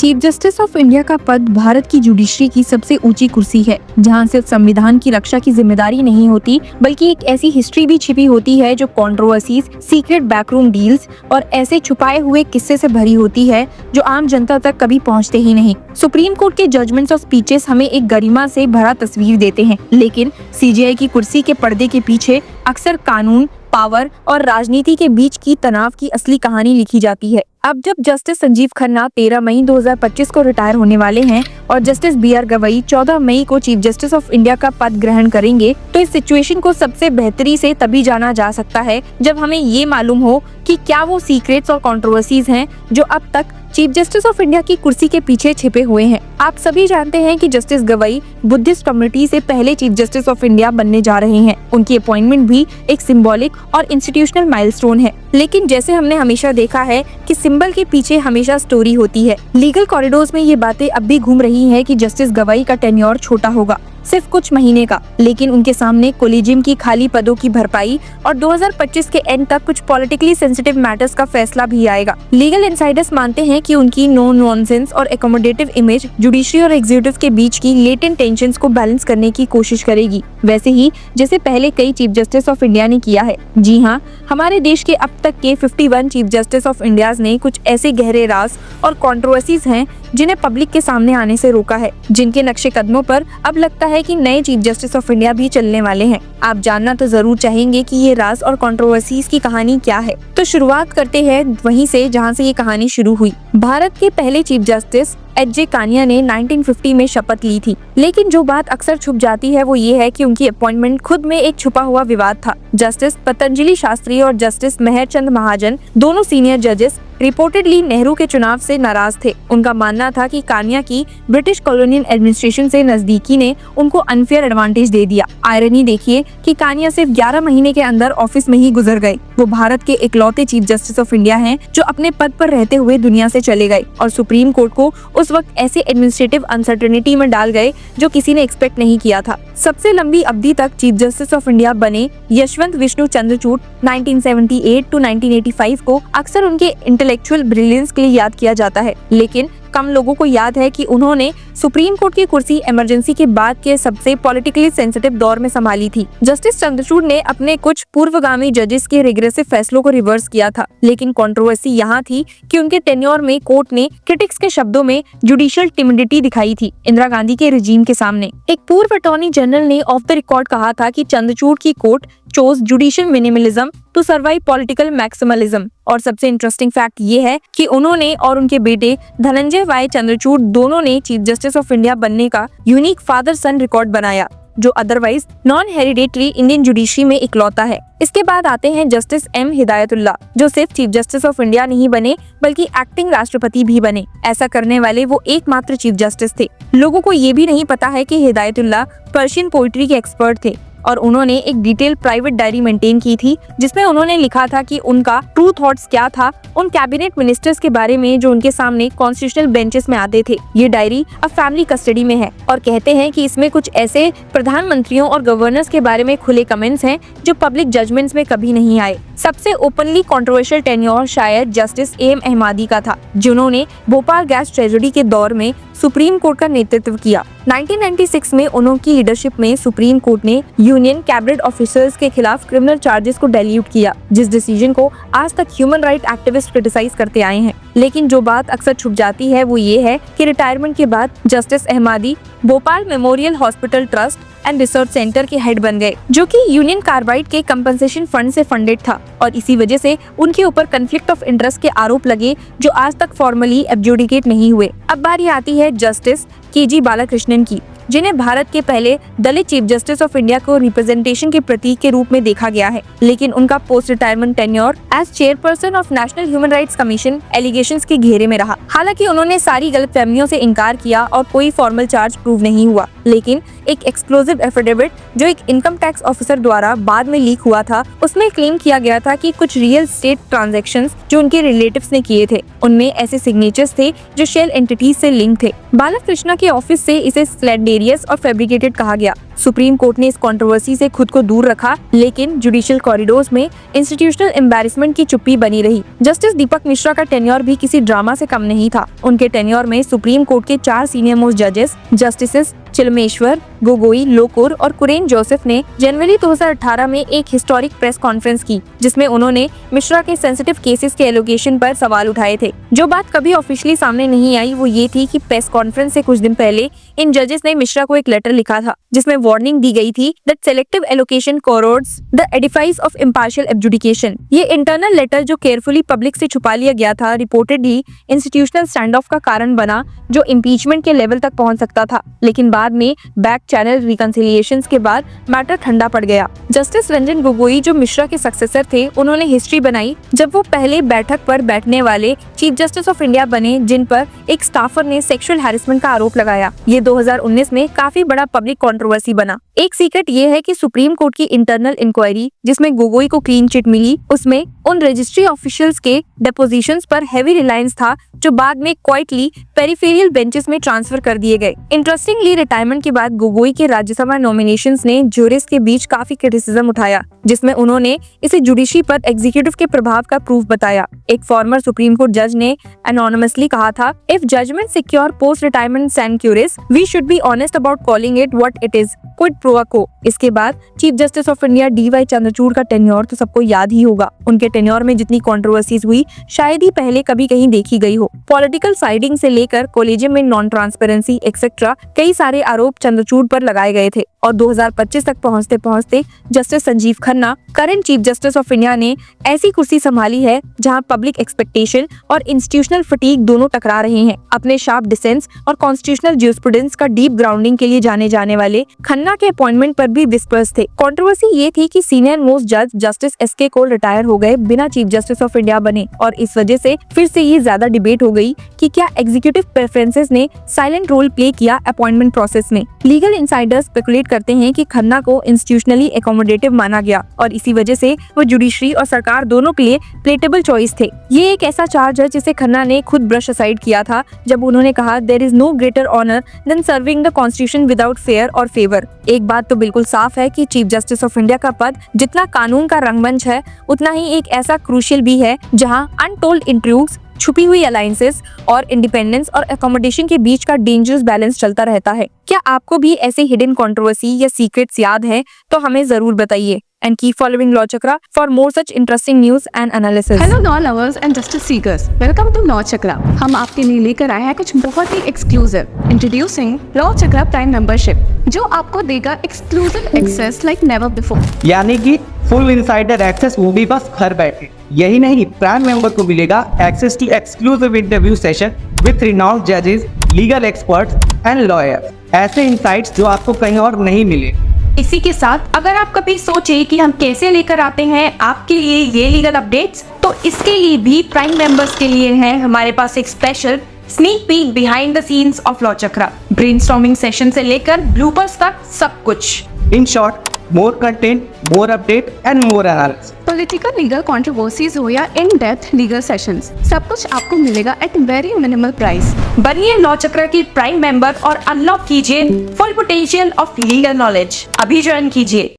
Chief justice of India का पद भारत की जुडिशरी की सबसे ऊंची कुर्सी है, जहां सिर्फ संविधान की रक्षा की जिम्मेदारी नहीं होती बल्कि एक ऐसी हिस्ट्री भी छिपी होती है जो कंट्रोवर्सीज, सीक्रेट बैकरूम डील्स और ऐसे छुपाए हुए किस्से से भरी होती है जो आम जनता तक कभी पहुंचते ही नहीं। सुप्रीम कोर्ट के जजमेंट्स और स्पीचेस हमें एक गरिमा से भरा तस्वीर देते हैं, लेकिन सीजेआई की कुर्सी के पर्दे के पीछे अक्सर कानून, पावर और राजनीति के बीच की तनाव की असली कहानी लिखी जाती है। अब जब जस्टिस संजीव खन्ना 13 मई 2025 को रिटायर होने वाले हैं और जस्टिस BR गवई 14 मई को चीफ जस्टिस ऑफ इंडिया का पद ग्रहण करेंगे, तो इस सिचुएशन को सबसे बेहतरी से तभी जाना जा सकता है जब हमें ये मालूम हो कि क्या वो सीक्रेट्स और कंट्रोवर्सीज हैं जो अब तक चीफ जस्टिस ऑफ इंडिया की कुर्सी के पीछे छिपे हुए हैं। आप सभी जानते हैं कि जस्टिस गवई बुद्धिस्ट कम्युनिटी से पहले चीफ जस्टिस ऑफ इंडिया बनने जा रहे हैं। उनकी अपॉइंटमेंट भी एक सिंबॉलिक और इंस्टीट्यूशनल माइलस्टोन है, लेकिन जैसे हमने हमेशा देखा है कि सिंबल के पीछे हमेशा स्टोरी होती है। लीगल कॉरिडोर्स में ये बातें अब भी घूम रही हैं कि जस्टिस गवई का टेन्योर छोटा होगा, सिर्फ कुछ महीने का, लेकिन उनके सामने कोलिजियम की खाली पदों की भरपाई और 2025 के एंड तक कुछ पॉलिटिकली सेंसिटिव मैटर्स का फैसला भी आएगा। लीगल इनसाइडर्स मानते हैं कि उनकी नो नॉनसेंस और एकोमोडेटिव इमेज जुडिशरी और एग्जीक्यूटिव के बीच की लेटेंट टेंशंस को बैलेंस करने की कोशिश करेगी, वैसे ही जैसे पहले कई चीफ जस्टिस ऑफ इंडिया ने किया है। जी हाँ, हमारे देश के अब तक के 51 चीफ जस्टिस ऑफ इंडिया ने कुछ ऐसे गहरे राज और कंट्रोवर्सीज हैं जिन्हें पब्लिक के सामने आने से रोका है, जिनके नक्शे कदमों पर अब लगता है कि नए चीफ जस्टिस ऑफ इंडिया भी चलने वाले हैं। आप जानना तो जरूर चाहेंगे कि ये राज और कंट्रोवर्सीज की कहानी क्या है। तो शुरुआत करते हैं वहीं से जहां से ये कहानी शुरू हुई। भारत के पहले चीफ जस्टिस HJ कानिया ने 1950 में शपथ ली थी, लेकिन जो बात अक्सर छुप जाती है वो ये है कि उनकी अपॉइंटमेंट खुद में एक छुपा हुआ विवाद था। जस्टिस पतंजलि शास्त्री और जस्टिस मेहरचंद महाजन, दोनों सीनियर जजेस, रिपोर्टेडली नेहरू के चुनाव से नाराज थे। उनका मानना था कि कानिया की ब्रिटिश कॉलोनियल एडमिनिस्ट्रेशन से नजदीकी ने उनको अनफेयर एडवांटेज दे दिया। आयरनी देखिए कि कानिया सिर्फ 11 महीने के अंदर ऑफिस में ही गुजर गए। वो भारत के इकलौते चीफ जस्टिस ऑफ इंडिया हैं जो अपने पद पर रहते हुए दुनिया से चले गए और सुप्रीम कोर्ट को उस वक्त ऐसे एडमिनिस्ट्रेटिव अनसर्टेनिटी में डाल गए जो किसी ने एक्सपेक्ट नहीं किया था। सबसे लंबी अवधि तक चीफ जस्टिस ऑफ इंडिया बने यशवंत विष्णु चंद्रचूड़ 1978 to 1985 को अक्सर उनके इंटेलेक्चुअल ब्रिलियंस के लिए याद किया जाता है, लेकिन कम लोगों को याद है कि उन्होंने सुप्रीम कोर्ट की कुर्सी इमरजेंसी के बाद के सबसे पॉलिटिकली सेंसिटिव दौर में संभाली थी। जस्टिस चंद्रचूड़ ने अपने कुछ पूर्वगामी जजेस के रिग्रेसिव फैसलों को रिवर्स किया था, लेकिन कंट्रोवर्सी यहाँ थी कि उनके टेन्योर में कोर्ट ने क्रिटिक्स के शब्दों में जुडिशियल टिमिडिटी दिखाई थी इंदिरा गांधी के रिजीम के सामने। एक पूर्व अटॉर्नी जनरल ने ऑफ द रिकॉर्ड कहा था कि चंद्रचूड़ की court chose judicial minimalism to survive political maximalism. और सबसे इंटरेस्टिंग फैक्ट ये है कि उन्होंने और उनके बेटे धनंजय वाई चंद्रचूड़ दोनों ने चीफ जस्टिस ऑफ इंडिया बनने का यूनिक फादर सन रिकॉर्ड बनाया, जो otherwise non hereditary Indian judiciary में इकलौता है। इसके बाद आते हैं जस्टिस M हिदायतुल्लाह, जो सिर्फ चीफ जस्टिस ऑफ इंडिया नहीं बने बल्कि एक्टिंग राष्ट्रपति भी बने। ऐसा करने वाले वो एकमात्र चीफ जस्टिस थे। लोगों को ये भी नहीं पता है कि हिदायतुल्लाह पर्शियन पोइट्री के एक्सपर्ट थे और उन्होंने एक डिटेल प्राइवेट डायरी मेंटेन की थी जिसमें उन्होंने लिखा था कि उनका ट्रू थॉट्स क्या था उन कैबिनेट मिनिस्टर्स के बारे में जो उनके सामने कॉन्स्टिट्यूशनल बेंचेस में आते थे। ये डायरी अब फैमिली कस्टडी में है और कहते हैं कि इसमें कुछ ऐसे प्रधानमंत्रियों और गवर्नर्स के बारे में खुले कमेंट्स हैं जो पब्लिक जजमेंट्स में कभी नहीं आए। सबसे ओपनली कंट्रोवर्शियल टेन्योर शायद जस्टिस AM अहमदी का था, जिन्होंने भोपाल गैस ट्रेजेडी के दौर में सुप्रीम कोर्ट का नेतृत्व किया। 1996 में उनकी लीडरशिप में सुप्रीम कोर्ट ने यूनियन कैबिनेट ऑफिसर्स के खिलाफ क्रिमिनल चार्जेस को डाइल्यूट किया, जिस डिसीजन को आज तक ह्यूमन राइट एक्टिविस्ट क्रिटिसाइज करते आए हैं। लेकिन जो बात अक्सर छुप जाती है वो ये है कि रिटायरमेंट के बाद justice Ahmadi Bhopal memorial hospital trust and research centre के हेड बन गए, जो कि यूनियन कार्बाइड के कंपनसेशन फंड से फंडेड था और इसी वजह से उनके ऊपर कन्फ्लिक्ट ऑफ इंटरेस्ट के आरोप लगे जो आज तक फॉर्मली एब्जुडिकेट नहीं हुए। अब बारी आती है जस्टिस KG बालाकृष्णन की, जिन्हें भारत के पहले दलित चीफ जस्टिस ऑफ इंडिया को रिप्रेजेंटेशन के प्रतीक के रूप में देखा गया है, लेकिन उनका post retirement tenure as chairperson of national human rights commission allegations के घेरे में रहा। हालांकि उन्होंने सारी गलतफहमियों से इनकार किया और कोई फॉर्मल चार्ज प्रूव नहीं हुआ, लेकिन एक एक्सक्लूसिव एफिडेविट जो एक इनकम टैक्स ऑफिसर द्वारा बाद में लीक हुआ था, उसमें क्लेम किया गया था कि कुछ रियल स्टेट ट्रांजैक्शंस जो उनके रिलेटिव्स ने किए थे, उनमें ऐसे सिग्नेचर्स थे जो शेल एंटिटीज से लिंक थे। बालाकृष्णा के ऑफिस से इसे स्लैंडेरियस स्पेरियस और फैब्रिकेटेड कहा गया। सुप्रीम कोर्ट ने इस कंट्रोवर्सी से खुद को दूर रखा, लेकिन जुडिशियल कॉरिडोर्स में इंस्टीट्यूशनल एम्बैरेसमेंट की चुप्पी बनी रही। जस्टिस दीपक मिश्रा का टेन्योर भी किसी ड्रामा से कम नहीं था। उनके टेन्योर में सुप्रीम कोर्ट के 4 सीनियर मोस्ट जजेस जस्टिसेस चिलमेश्वर, गोगोई, लोकुर और कुरेन जोसेफ ने जनवरी 2018 में एक हिस्टोरिक प्रेस कॉन्फ्रेंस की, जिसमें उन्होंने मिश्रा के सेंसिटिव केसेस के एलोकेशन पर सवाल उठाए थे। जो बात कभी ऑफिशियली सामने नहीं आई वो ये थी कि प्रेस कॉन्फ्रेंस से कुछ दिन पहले इन जजेस ने मिश्रा को एक लेटर लिखा था, जिसमें वार्निंग दी गई थी that selective allocation corrodes the edifice of impartial adjudication. ये इंटरनल लेटर, जो केयरफुली पब्लिक से छुपा लिया गया था, रिपोर्टेडली इंस्टीट्यूशनल स्टैंड ऑफ का कारण बना, जो इम्पीचमेंट के लेवल तक पहुंच सकता था। लेकिन बाद में बैक चैनल रिकंसिलिएशंस के बाद मैटर ठंडा पड़ गया। जस्टिस रंजन गोगोई, जो मिश्रा के सक्सेसर थे, उन्होंने हिस्ट्री बनाई जब वो पहले बैठक पर बैठने वाले चीफ जस्टिस ऑफ इंडिया बने, जिन पर एक स्टाफर ने सेक्सुअल हैरेसमेंट का आरोप लगाया। ये 2019 में काफी बड़ा पब्लिक कंट्रोवर्सी बना। एक सीक्रेट ये है कि सुप्रीम कोर्ट की इंटरनल इंक्वायरी, जिसमें गोगोई को क्लीन चिट मिली, उसमें उन रजिस्ट्री ऑफिशियल्स के डेपोजिशंस पर हेवी रिलायंस था, जो बाद में क्वाइटली पेरिफेरियल बेंचेस में ट्रांसफर कर दिए गए। इंटरेस्टिंगली, रिटायरमेंट के बाद गोगोई के राज्यसभा नॉमिनेशंस ने ज्यूरिस के बीच काफी क्रिटिसिज्म उठाया, जिसमें उन्होंने इसे जुडिशरी पर एग्जीक्यूटिव के प्रभाव का प्रूफ बताया। एक फॉर्मर सुप्रीम कोर्ट जज ने एनोनिमसली कहा था, if judgement secure post retirement sinecures, we should be honest about calling it what it is, quid pro quo. इसके बाद chief justice of India DY Chandrachud का टेन्योर तो सबको याद ही होगा। उनके टेन्योर में जितनी कंट्रोवर्सीज हुई, शायद ही पहले कभी कहीं देखी गई हो। पॉलिटिकल साइडिंग से लेकर कोलेजियम में नॉन ट्रांसपेरेंसी एक्सेट्रा कई सारे आरोप चंद्रचूड़ पर लगाए गए थे। और 2025 तक पहुंचते पहुंचते justice Sanjeev Khanna, current chief justice of India, ने ऐसी कुर्सी संभाली है जहां पब्लिक एक्सपेक्टेशन और इंस्टीट्यूशनल फटीग दोनों टकरा रहे हैं। अपने शार्प डिसेंस और कॉन्स्टिट्यूशनल ज्यूरिस्प्रूडेंस का डीप ग्राउंडिंग के लिए जाने जाने वाले खन्ना के अपॉइंटमेंट पर भी विस्पर्स थे। कंट्रोवर्सी ये थी कि सीनियर मोस्ट जज जस्टिस SK कौल रिटायर हो गए बिना चीफ जस्टिस ऑफ इंडिया बने, और इस वजह से फिर से ये ज्यादा डिबेट हो गई कि क्या एग्जीक्यूटिव प्रेफरेंसेस ने साइलेंट रोल प्ले किया अपॉइंटमेंट प्रोसेस में। लीगल इनसाइडर्स स्पेकुलेट करते हैं कि खन्ना को इंस्टीट्यूशनली एकोमोडेटिव माना गया और इसी वजह से वो जुडिशरी और सरकार दोनों के लिए प्लेटेबल चॉइस थे। ये एक ऐसा चार्ज है जिसे खन्ना ने खुद ब्रश असाइड किया था, जब उन्होंने कहा, there is no greater honour than serving the constitution without fear or favour. एक बात तो बिल्कुल साफ है कि चीफ जस्टिस ऑफ इंडिया का पद जितना कानून का रंगमंच है, उतना ही एक ऐसा क्रूशियल भी है जहां अनटोल्ड इंट्रूग्स, छुपी हुई अलायंसेस और इंडिपेंडेंस और अकोमोडेशन के बीच का डेंजरस बैलेंस चलता रहता है। क्या आपको भी ऐसे हिडन कंट्रोवर्सी या सीक्रेट्स याद है? तो हमें जरूर बताइए। And keep following Law Chakra for more such interesting news and analysis. Hello law lovers and justice seekers. Welcome to Law Chakra. हम आपके लिए लेकर आए हैं कुछ बहुत ही exclusive. Introducing Law Chakra Prime Membership, जो आपको देगा exclusive access like never before. यानी कि फुल इनसाइडर एक्सेस, वो भी बस घर बैठे। यही नहीं, प्राइम मेंबर को मिलेगा access to exclusive interview session with renowned जजेस, लीगल एक्सपर्ट्स एंड लॉयर्स। ऐसे इनसाइट्स जो आपको कहीं और नहीं मिले। इसी के साथ अगर आप कभी सोचे कि हम कैसे लेकर आते हैं आपके लिए ये लीगल अपडेट्स, तो इसके लिए भी प्राइम मेंबर्स के लिए है हमारे पास एक special sneak peek behind the scenes of law chakra. Brainstorming session से लेकर ब्लूपर्स तक सब कुछ। In short, more content, more update and more analysis. Political legal controversies हो या इन डेप्थ लीगल सेशंस, सब कुछ आपको मिलेगा एट वेरी मिनिमल प्राइस। बनिए लॉ चक्र की प्राइम मेंबर और अनलॉक कीजिए full potential of legal knowledge. अभी ज्वाइन कीजिए।